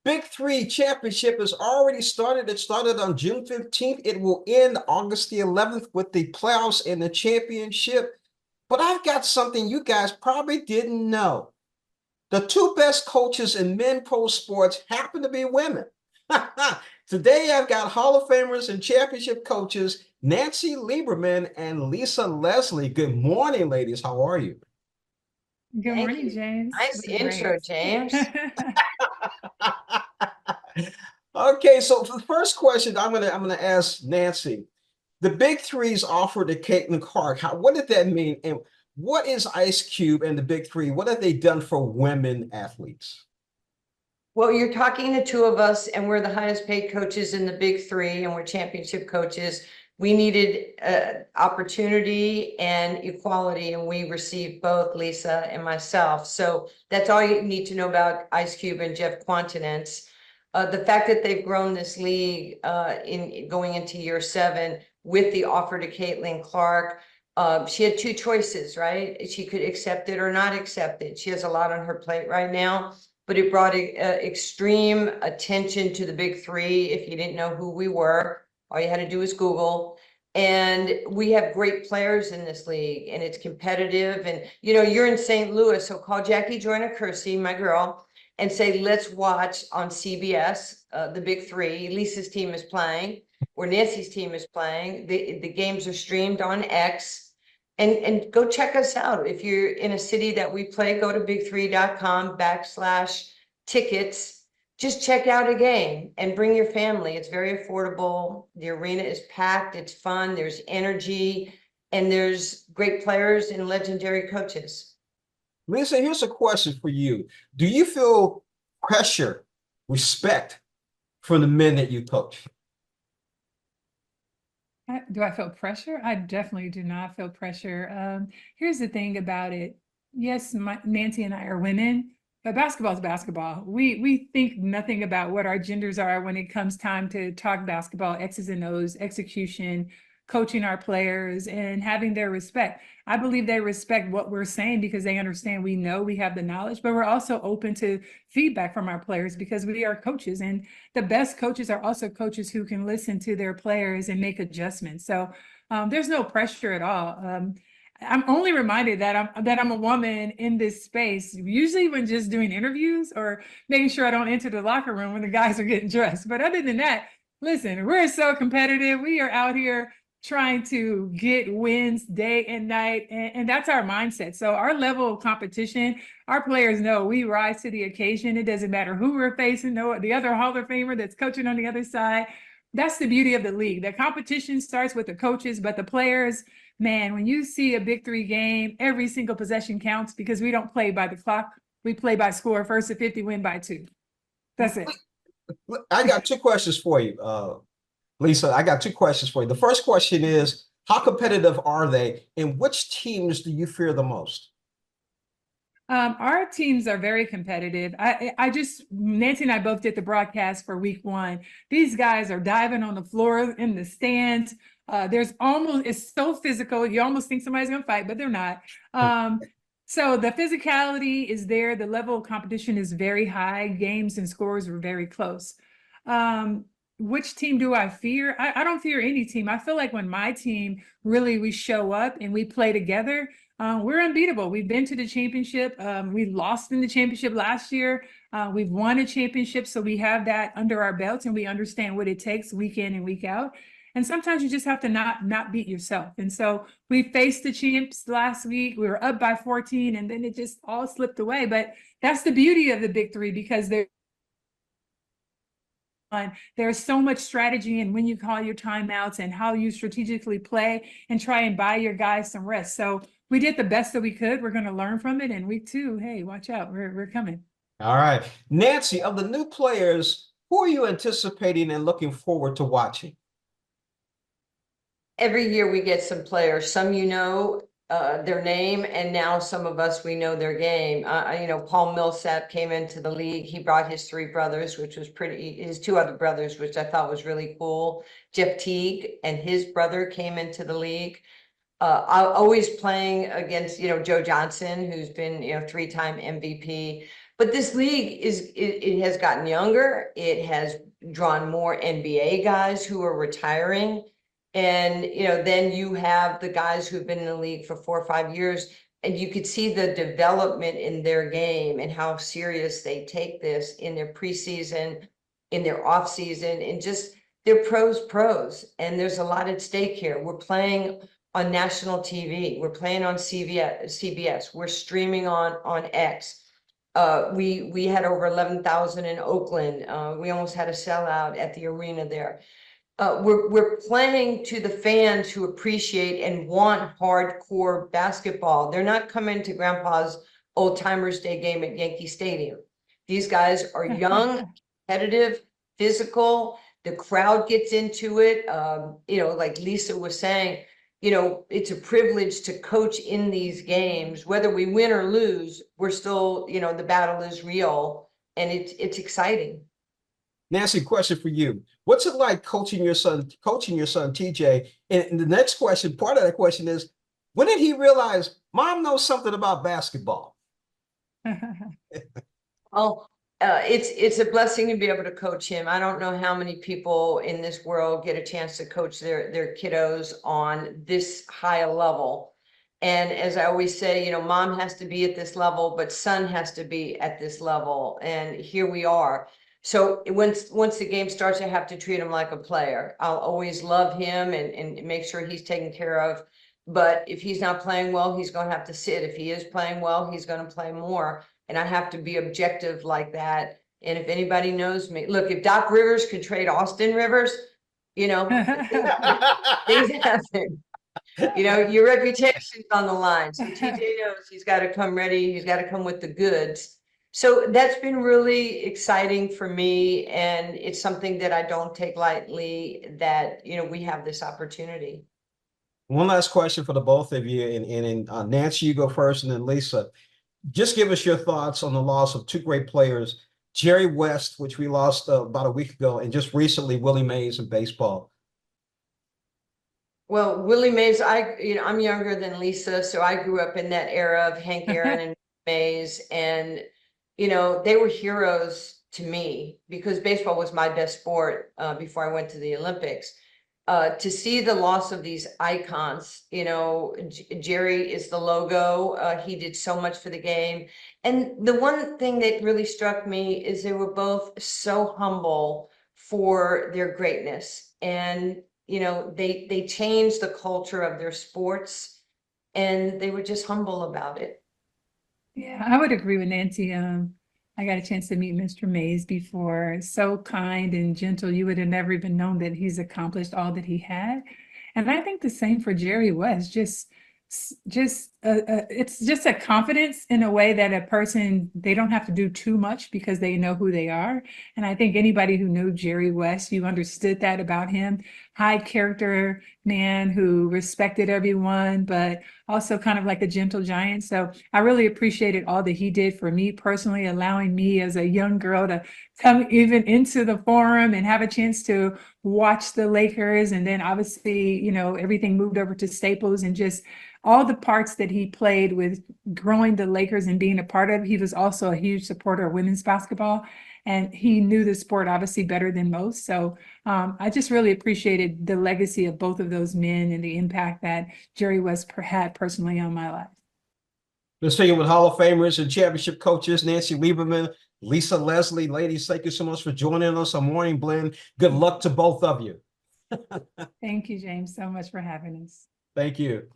BIG3 Championship has already started. It started on June 15th. It will end August the 11th with the playoffs and the championship. But I've got something you guys probably didn't know. The two best coaches in men pro sports happen to be women. Today, I've got Hall of Famers and championship coaches, Nancy Lieberman and Lisa Leslie. Good morning, ladies. How are you? Good Thank morning, you. James. Nice We're intro, great. James. Okay, so for the first question, I'm gonna ask Nancy. The Big Three's offer to Caitlin Clark. What did that mean? And what is Ice Cube and the Big Three? What have they done for women athletes? Well, you're talking to two of us, and we're the highest paid coaches in the Big Three, and we're championship coaches. We needed opportunity and equality, and we received both, Lisa and myself. So that's all you need to know about Ice Cube and Jeff Quantinence. The fact that they've grown this league in going into year 7 with the offer to Caitlin Clark. She had two choices, right? She could accept it or not accept it. She has a lot on her plate right now, but it brought extreme attention to the Big Three. If you didn't know who we were, all you had to do was Google. And we have great players in this league, and it's competitive. And you're in St. Louis, so call Jackie Joyner Kersey, my girl, and say, let's watch on CBS the Big Three. Lisa's team is playing, or Nancy's team is playing. The games are streamed on X. And go check us out. If you're in a city that we play, go to big3.com/tickets. Just check out a game and bring your family. It's very affordable. The arena is packed. It's fun. There's energy, and there's great players and legendary coaches. Lisa, here's a question for you. Do you feel pressure, respect from the men that you coach? Do I feel pressure? I definitely do not feel pressure. Here's the thing about it. Yes, Nancy and I are women, but basketball is basketball. We think nothing about what our genders are when it comes time to talk basketball, X's and O's, execution, coaching our players, and having their respect. I believe they respect what we're saying because they understand we know we have the knowledge, but we're also open to feedback from our players because we are coaches, and the best coaches are also coaches who can listen to their players and make adjustments. So there's no pressure at all. I'm only reminded that I'm a woman in this space, usually when just doing interviews or making sure I don't enter the locker room when the guys are getting dressed. But other than that, listen, we're so competitive. We are out here trying to get wins day and night, and that's our mindset. So our level of competition, our players know we rise to the occasion. It doesn't matter who we're facing, the other Hall of Famer that's coaching on the other side. That's the beauty of the league. The competition starts with the coaches, but the players, man, when you see a Big Three game, every single possession counts because we don't play by the clock. We play by score. First to 50, win by 2. That's it. I got two questions for you, Lisa. I got two questions for you. The first question is, how competitive are they, and which teams do you fear the most? Our teams are very competitive. Nancy and I both did the broadcast for week 1. These guys are diving on the floor in the stands. It's so physical. You almost think somebody's going to fight, but they're not. So the physicality is there. The level of competition is very high. Games and scores were very close. Which team do I fear? I don't fear any team. I feel like when my team we show up and we play together, we're unbeatable. We've been to the championship. We lost in the championship last year. We've won a championship, so we have that under our belts and we understand what it takes week in and week out. And sometimes you just have to not beat yourself. And so we faced the champs last week. We were up by 14, and then it just all slipped away. But that's the beauty of the Big Three because there's so much strategy in when you call your timeouts and how you strategically play and try and buy your guys some rest. So we did the best that we could. We're going to learn from it. And week 2, hey, watch out. We're coming. All right. Nancy, of the new players, who are you anticipating and looking forward to watching? Every year we get some players, some their name, and now some of us, we know their game. Paul Millsap came into the league. He brought his 3 brothers, which was his 2 other brothers, which I thought was really cool. Jeff Teague and his brother came into the league. Always playing against, Joe Johnson, who's been, 3-time MVP. But this league it has gotten younger. It has drawn more NBA guys who are retiring. And, you know, then you have the guys who've been in the league for 4 or 5 years, and you could see the development in their game and how serious they take this in their preseason, in their off season, and just they're pros. And there's a lot at stake here. We're playing on national TV. We're playing on CBS. We're streaming on X. We had over 11,000 in Oakland. We almost had a sellout at the arena there. We're playing to the fans who appreciate and want hardcore basketball. They're not coming to Grandpa's Old Timers Day game at Yankee Stadium. These guys are young, competitive, physical. The crowd gets into it. You know, like Lisa was saying, you know, it's a privilege to coach in these games. Whether we win or lose, we're still, you know, the battle is real, and it's exciting. Nancy, question for you. What's it like coaching your son TJ? And the next question, part of that question is, when did he realize mom knows something about basketball? Oh, it's a blessing to be able to coach him. I don't know how many people in this world get a chance to coach their kiddos on this high a level. And as I always say, you know, mom has to be at this level, but son has to be at this level. And here we are. So once the game starts, I have to treat him like a player. I'll always love him and make sure he's taken care of. But if he's not playing well, he's going to have to sit. If he is playing well, he's going to play more. And I have to be objective like that. And if anybody knows me, look, if Doc Rivers could trade Austin Rivers, you know, things happen. You know, your reputation's on the line. So TJ knows he's got to come ready. He's got to come with the goods. So that's been really exciting for me. And it's something that I don't take lightly, that, you know, we have this opportunity. One last question for the both of you. And Nancy, you go first, and then Lisa. Just give us your thoughts on the loss of two great players, Jerry West, which we lost about a week ago, and just recently Willie Mays in baseball. Well, Willie Mays, I'm younger than Lisa, so I grew up in that era of Hank Aaron and Mays, and you know, they were heroes to me because baseball was my best sport before I went to the Olympics. To see the loss of these icons, you know, Jerry is the logo. He did so much for the game. And the one thing that really struck me is they were both so humble for their greatness. And, you know, they changed the culture of their sports, and they were just humble about it. Yeah, I would agree with Nancy. I got a chance to meet Mr. Mays before. So kind and gentle. You would have never even known that he's accomplished all that he had. And I think the same for Jerry West. It's just a confidence in a way that a person, they don't have to do too much because they know who they are. And I think anybody who knew Jerry West, you understood that about him. High character man who respected everyone, but also kind of like a gentle giant. So I really appreciated all that he did for me personally, allowing me as a young girl to come even into the forum and have a chance to watch the Lakers. And then obviously, you know, everything moved over to Staples, and just all the parts that he played with growing the Lakers and being a part of. He was also a huge supporter of women's basketball, and he knew the sport obviously better than most. So I just really appreciated the legacy of both of those men and the impact that Jerry West had personally on my life. Let's speaking with Hall of Famers and championship coaches, Nancy Lieberman, Lisa Leslie. Ladies, thank you so much for joining us on Morning Blend. Good luck to both of you. Thank you, James, so much for having us. Thank you.